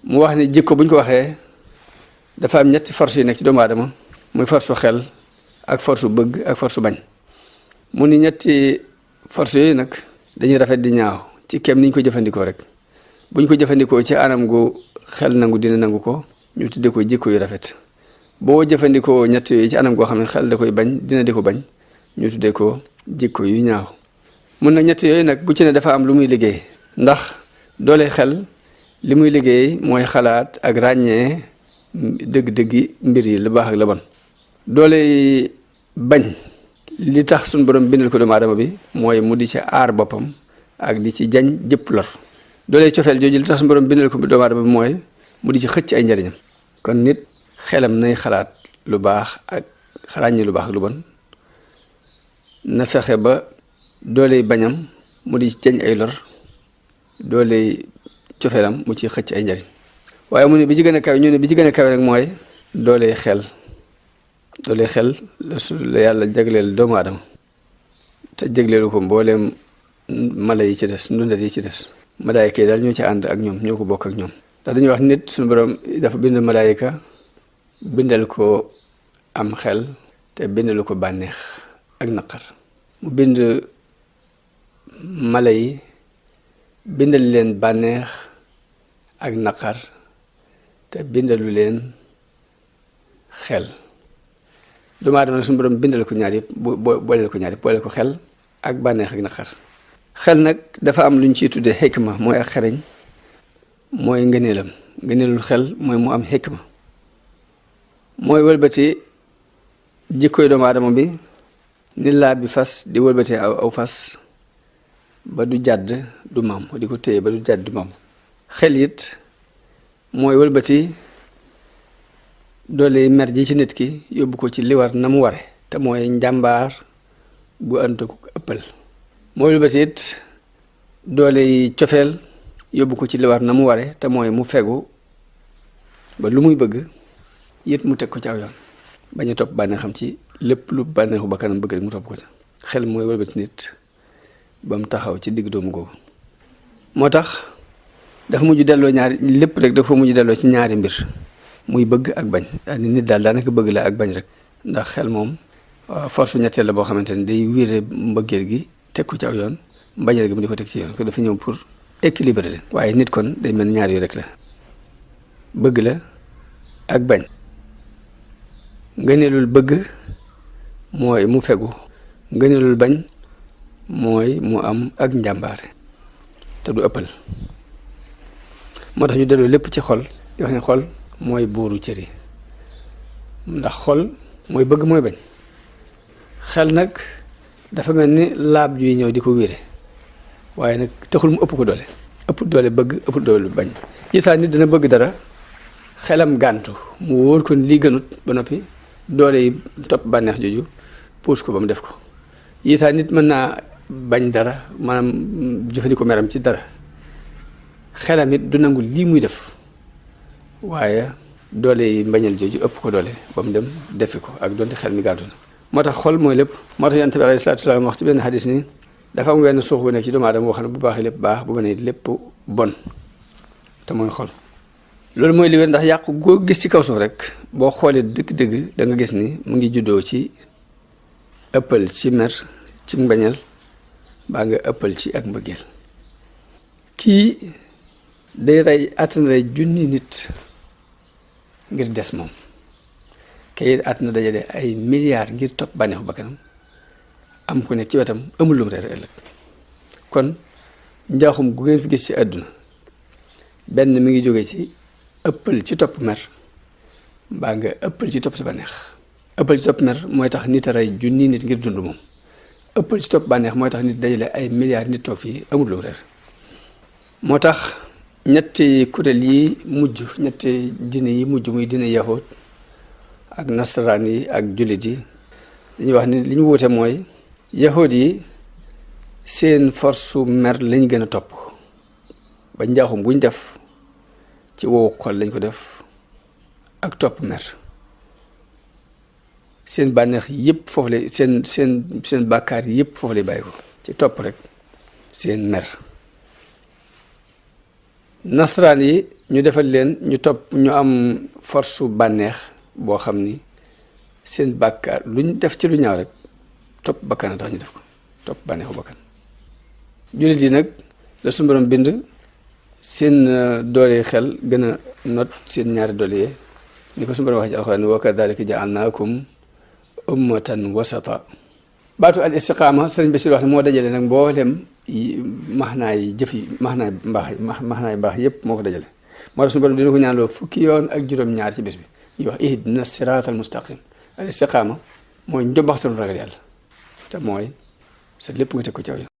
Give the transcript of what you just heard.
mu wax ni jikko buñ ko waxee dafa am ñetti force yi nekk ci doomu aadama muy force su xel ak force su bëgg ak force su bañ mu ni ñetti force yooyu nag dañuy rafet di ñaaw ci kem niñ ko jëfandikoo rek buñ ko jëfandikoo ci anam gu xel nangu dina nangu ko ñu tuddee ko jikko yu rafet boo jëfandikoo ñett yooyu ci anam goo xam ne xel da koy bañ dina di ko bañ ñu tuddee ko jikko yu ñaaw mun nag ñett yooyu nag bu ci ne dafa am lu muy liggéey ndax doole xel li muy liggéey mooy xalaat ak ràññee dëgg-dëggi mbir yi lu baax ak la bon doole bañ li tax suñu borom bindal ko doomu aadama bi mooy mu di ci aar boppam ak di ci jañ jëpp lor doole cofeel jooju li tax suñu borom bindal ko doomu aadama bi mooy mu di ci xëcc ay njariñam kon nit xelam nay xalaat lu baax ak ràññee lu baax ak lu bon na fexe ba doole bañam mu di ci jañ ay lor doole cofeelam mu ci xëcc ay njariñ waaye mu ne bi ci gën a kawe ñu ne bi ci gën a kawe nag mooy doole xel la yàlla jagleel doomu aadama te jagleelu ko mbooleem mala yi ci des ndundat yi ci des malaayika yi daal ñoo ci ànd ak ñoom ñoo ko bokk ak ñoom ndax dañuy wax nit suñu borom dafa bind malaayika bindal ko am xel te bindalu ko bànneex ak naqar mu bind mala yi bindal leen bànneex ak naqar te bindalu leen xel doomu aadama nag suñu borom bindal ko ñaar yëpp booleel ko ñaar yëpp booleel ko xel ak bànneex ak naqar xel nag dafa am lu ñu ciy tuddee xikma mooy ak xereñ mooy ngëneelul xel mooy mu am xikma mooy wëlbati jikkoy doomu aadama bi ni laa bi fas di wëlbatee aw fas ba du jàdd du maam di ko téye ba du jàdd du maam xel it mooy wëlbati doole mer ji ci nit ki yóbbu ko ci li war na mu ware te mooy njàmbaar gu ànd ko ëppal mooy wëlbati it doole yi cofeel yóbbu ko ci li war na mu ware te mooy mu fegu ba lu muy bëgg it mu teg ko ci aw yoon bañ a topp bànneexam ci lépp lu bànneexu ba kanam bëgg rek mu topp ko ci xel mooy wëlbati nit ba mu taxaw ci digg doomu googu moo tax dafa mujj delloo ñaari lépp rek dafa mujj delloo ci ñaari mbir muy bëgg ak bañ ni nit daal daanaka bëgg la ak bañ rek ndax xel moom force ñetteel la boo xamante ni day wiire mbëggeel gi teg ko ci aw yoon mbañeel gi mu di ko teg ci yoon ko dafa ñëw pour équilibrer leen waaye nit kon day mel ñaar yu rek la bëgg la ak bañ ngëneelul bëgg mooy mu fegu ngëneelul bañ mooy mu am ak njàmbaare te du ëppal moo tax ñu delloo lépp ci xol di wax ne xol mooy buuru cër yi ndax xol mooy bëgg mooy bañ xel nag dafa mel ni laab juy ñëw di ko wiire waaye nag taxul mu ëpp ko doole ëpp doole bëgg ëpp doole bañ yisaa nit dina bëgg dara xelam gàntu mu wóor ko ni lii gënut ba noppi doole yi topp bànneex jooju puus ko ba mu def ko yisaa nit mën naa bañ dara maanaam jëfandikoo meram ci dara xelam it du nangu lii muy def waaye doole yi mbañal jooju ëpp ko doole ba mu dem defi ko ak doonte xel mi gàntu na moo tax xol mooy lépp moo tax yonent bi alayhi salaatu salaam wax ci benn xadis ni dafa am wenn suux bu nekk ci doomu aadama boo xam ne bu baaxee lépp baax bu mënee lépp bon te mooy xol loolu mooy li wér ndax yàqu goo gis ci kaw suuf rek boo xoolee dëgg-dëgg da nga gis ni mu ngi juddoo ci ëppal ci mer ci mbañal baa nga ëppal ci ak mbëggeel kii day rey àttan rey junni nit ngir des moom kay at na dajale ay milliards ngir topp bànneexu bakkanam am ku nekk ci wetam amul lu mu reer ëllëg kon njaaxum gu ngeen fi gis ci àdduna benn mi ngi jóge ci ëppal ci topp mer mbaa nga ëppal ci topp si bànneex ëppal ci topp mer mooy tax nit a rey junni nit ngir dund moom ëppal ci topp bànneex mooy tax nit dajale ay milliards nit toog fii amul lu mu reer moo tax ñetti kuréel yi mujj ñetti diine yi mujj muy diine yahud ak nasaraan yi ak jullit yi dañuy wax ni li ñu wuute mooy yahud yi seen force su mer lañ gën a topp ba njaaxum buñ def ci wow xol lañ ko def ak topp mer seen bànneex yëpp foofu lay seen bàkkaar yëpp foofu lay bàyyi ko ci topp rek seen mer nasaraan yi ñu defal leen ñu topp ñu am force bànneex boo xam ni seen bàkkaar luñ def ci lu ñaaw rek topp bakkan a tax ñu def ko topp bànneexu bakkan jullit yi nag la suñu borom bind seen doole xel gën a not seen ñaari doole yee ni ko suñu borom wax ci alxuraan wa kadhalika ja'alnaakum ummatan wasata baatu al istiqaama sëriñ bi si wax ne moo dajale nag mboolem maxnaay jëf yi maxnaay mbaax yépp moo ko dajale moo tax suñu borom dina ko ñaanloo fukki yoon ak juróom-ñaar ci bés bi ñuy wax ihdina siraatal mustaqim al istiqaama mooy njobaxtanu ragal yàlla te mooy sa lépp nga teg ko ci aw yoon